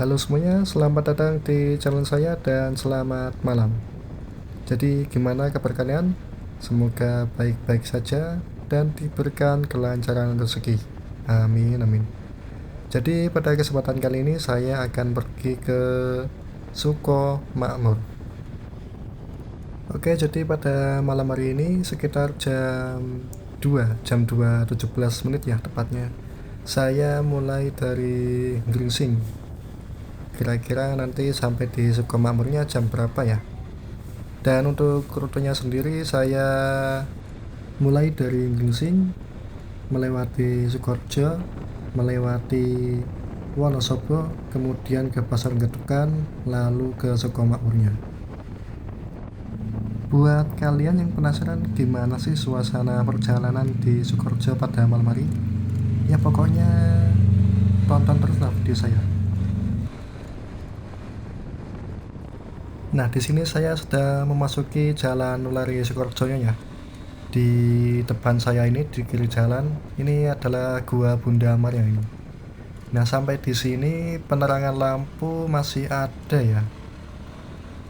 Halo semuanya, selamat datang di channel saya dan selamat malam. Jadi gimana kabar kalian? Semoga baik-baik saja dan diberikan kelancaran rezeki. Amin amin. Jadi pada kesempatan kali ini saya akan pergi ke Suko Makmur. Oke, jadi pada malam hari ini sekitar jam 2:17 menit ya tepatnya. Saya mulai dari Gringsing. Kira-kira nanti sampai di Sukomakmurnya jam berapa ya? Dan untuk rutenya sendiri saya mulai dari Gringsing, melewati Sukorejo, melewati Wonosobo, kemudian ke Pasar Gedukan, lalu ke Sukomakmurnya. Buat kalian yang penasaran gimana sih suasana perjalanan di Sukorejo pada malam hari, ya pokoknya tonton terus lah video saya. Nah, di sini saya sudah memasuki jalan Nulari Sukorejonya ya. Di depan saya ini di kiri jalan ini adalah Gua Bunda Maria ini. Nah, sampai di sini penerangan lampu masih ada ya.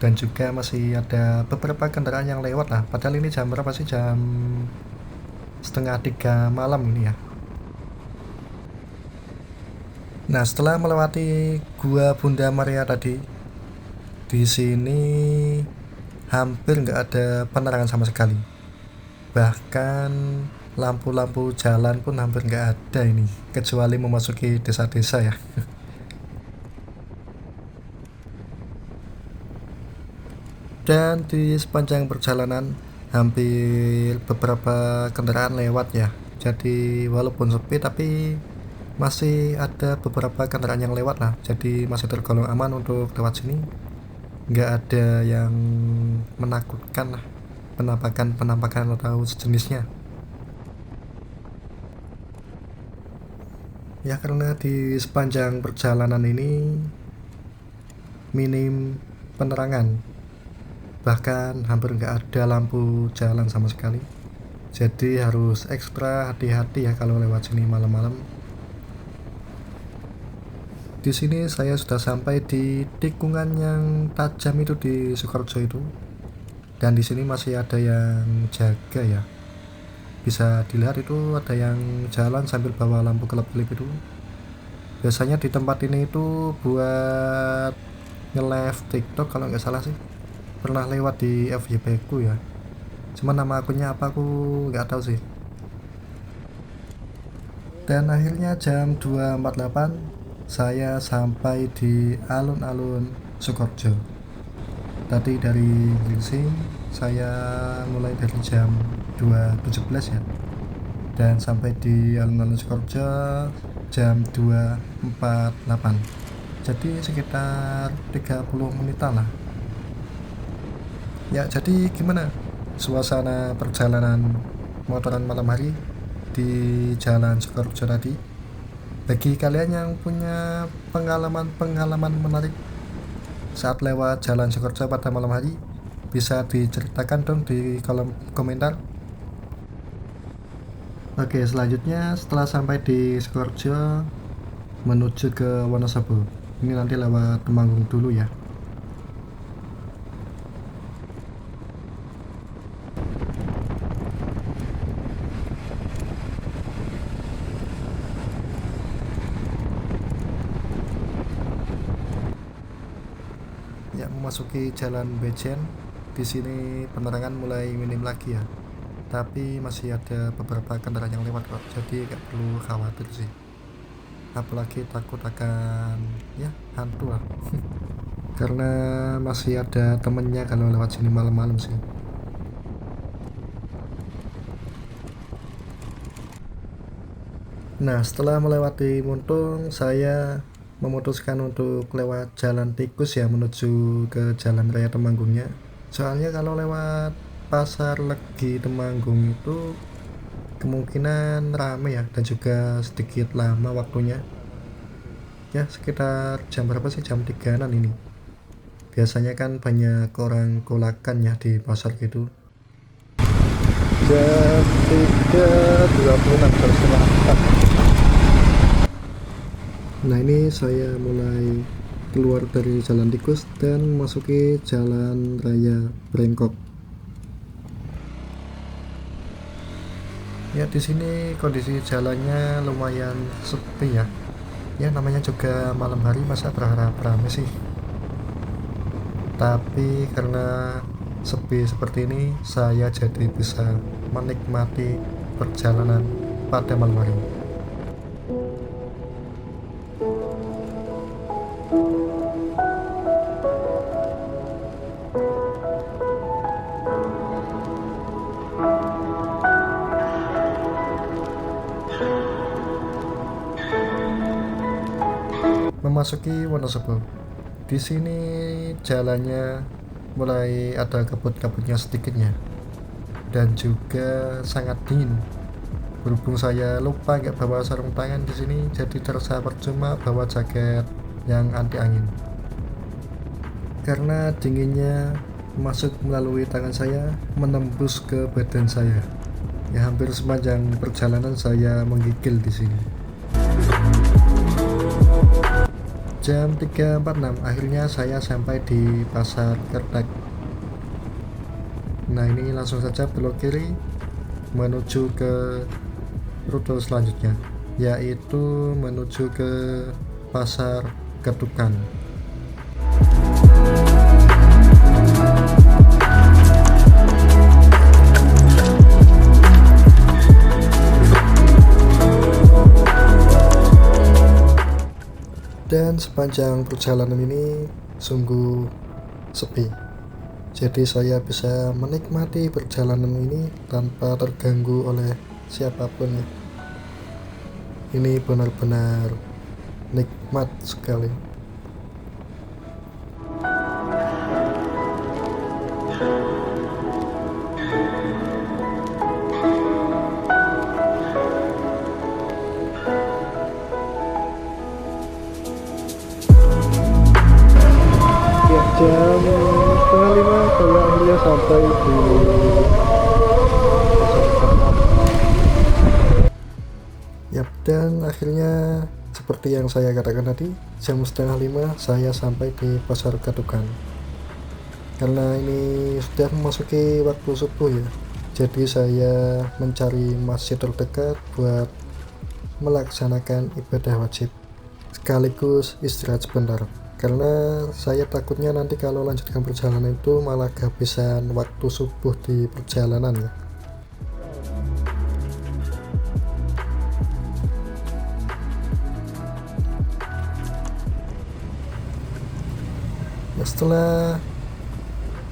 Dan juga masih ada beberapa kendaraan yang lewat lah. Padahal ini jam berapa sih? Jam setengah 3 malam ini ya. Nah, setelah melewati Gua Bunda Maria tadi, di sini hampir nggak ada penerangan sama sekali. Bahkan lampu-lampu jalan pun hampir nggak ada ini, kecuali memasuki desa-desa ya. Dan di sepanjang perjalanan hampir beberapa kendaraan lewat ya. Jadi walaupun sepi tapi masih ada beberapa kendaraan yang lewat lah. Jadi masih tergolong aman untuk lewat sini. Nggak ada yang menakutkan lah, penampakan atau sejenisnya. Ya karena di sepanjang perjalanan ini minim penerangan, bahkan hampir nggak ada lampu jalan sama sekali. Jadi harus ekstra hati-hati ya kalau lewat sini malam-malam. Di sini saya sudah sampai di tikungan yang tajam itu di Sukorejo itu. Dan di sini masih ada yang jaga ya. Bisa dilihat itu ada yang jalan sambil bawa lampu kelap-kelip itu. Biasanya di tempat ini itu buat nge-live TikTok kalau nggak salah sih. Pernah lewat di FYP ku ya. Cuman nama akunnya apa aku nggak tahu sih. Dan akhirnya jam 2.48 saya sampai di alun-alun Sukorejo. Tadi dari Gringsing saya mulai dari jam 2.17 ya. Dan sampai di alun-alun Sukorejo jam 2.48. Jadi sekitar 30 menitan lah. Ya, jadi gimana suasana perjalanan motoran malam hari di Jalan Sukorejo tadi? Bagi kalian yang punya pengalaman menarik saat lewat Jalan Sukorejo pada malam hari, bisa diceritakan dong di kolom komentar. Oke, selanjutnya setelah sampai di Sukorejo menuju ke Wonosobo. Ini nanti lewat Temanggung dulu ya. Ya, memasuki Jalan Bejen. Di sini penerangan mulai minim lagi ya. Tapi masih ada beberapa kendaraan yang lewat kok. Jadi gak perlu khawatir sih. Apalagi takut akan ya hantu lah. Karena masih ada temennya kalau lewat sini malam-malam sih. Nah, setelah melewati Muntung, saya memutuskan untuk lewat jalan tikus ya menuju ke Jalan Raya Temanggungnya. Soalnya kalau lewat Pasar Legi Temanggung itu kemungkinan rame ya dan juga sedikit lama waktunya. Ya, sekitar jam berapa sih? Jam 3-an ini. Biasanya kan banyak orang kolakan ya di pasar gitu. Jam 3.26, jam setengah 4. Nah, ini saya mulai keluar dari jalan tikus dan memasuki jalan raya Brengkok. Ya, di sini kondisi jalannya lumayan sepi ya. Ya, namanya juga malam hari, masa berharap ramai sih. Tapi karena sepi seperti ini, saya jadi bisa menikmati perjalanan pada malam hari. Memasuki Wonosobo. Di sini jalannya mulai ada kabut-kabutnya sedikitnya dan juga sangat dingin. Berhubung saya lupa nggak bawa sarung tangan di sini, jadi terasa percuma bawa jaket yang anti angin. Karena dinginnya masuk melalui tangan saya, menembus ke badan saya. Ya, hampir sepanjang perjalanan saya menggigil di sini. Jam 3.46 akhirnya saya sampai di Pasar Kertek. Nah, ini langsung saja belok kiri menuju ke rute selanjutnya, yaitu menuju ke Pasar Ketukan. Dan sepanjang perjalanan ini sungguh sepi, jadi saya bisa menikmati perjalanan ini tanpa terganggu oleh siapapun ya. Ini benar-benar nikmat sekali. Ya, jam 4:30 saya akhirnya sampai di Pasar Ketukan. Yap, dan akhirnya seperti yang saya katakan tadi, jam 4:30 saya sampai di Pasar Ketukan. Karena ini sudah memasuki waktu subuh ya, jadi saya mencari masjid terdekat buat melaksanakan ibadah wajib sekaligus istirahat sebentar. Karena saya takutnya nanti kalau lanjutkan perjalanan itu malah kehabisan waktu subuh di perjalanan ya. Nah, setelah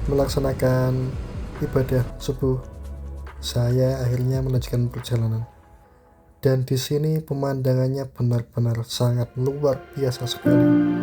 melaksanakan ibadah subuh, saya akhirnya melanjutkan perjalanan. Dan di sini pemandangannya benar-benar sangat luar biasa sekali.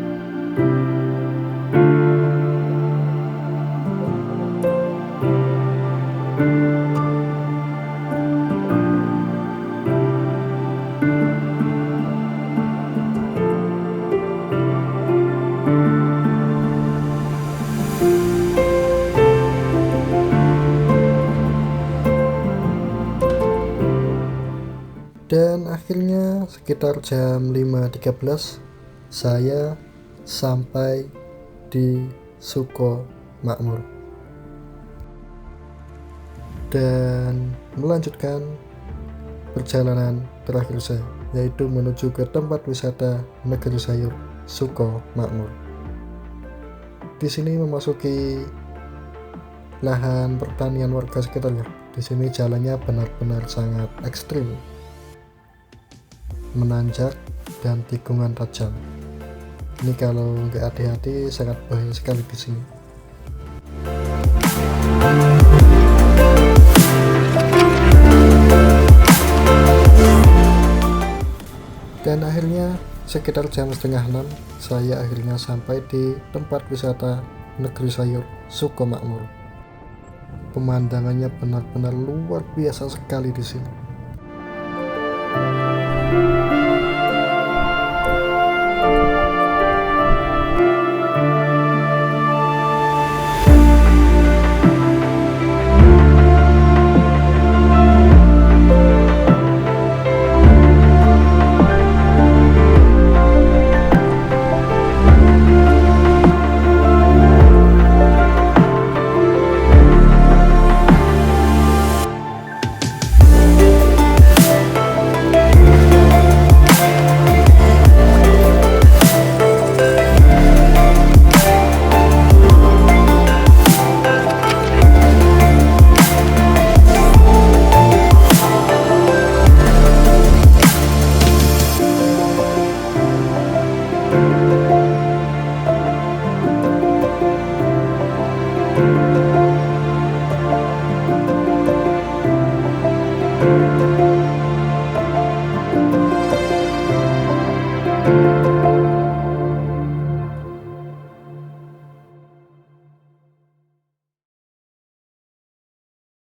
Dan akhirnya sekitar jam 5.13 saya sampai di Suko Makmur dan melanjutkan perjalanan terakhir saya, yaitu menuju ke tempat wisata Negeri Sayur Suko Makmur. Di sini memasuki lahan pertanian warga sekitarnya. Di sini jalannya benar-benar sangat ekstrim, menanjak dan tikungan tajam. Ini kalau nggak hati-hati sangat bahaya sekali di sini. Dan akhirnya sekitar jam 5:30 saya akhirnya sampai di tempat wisata Negeri Sayur Suko Makmur. Pemandangannya benar-benar luar biasa sekali di sini.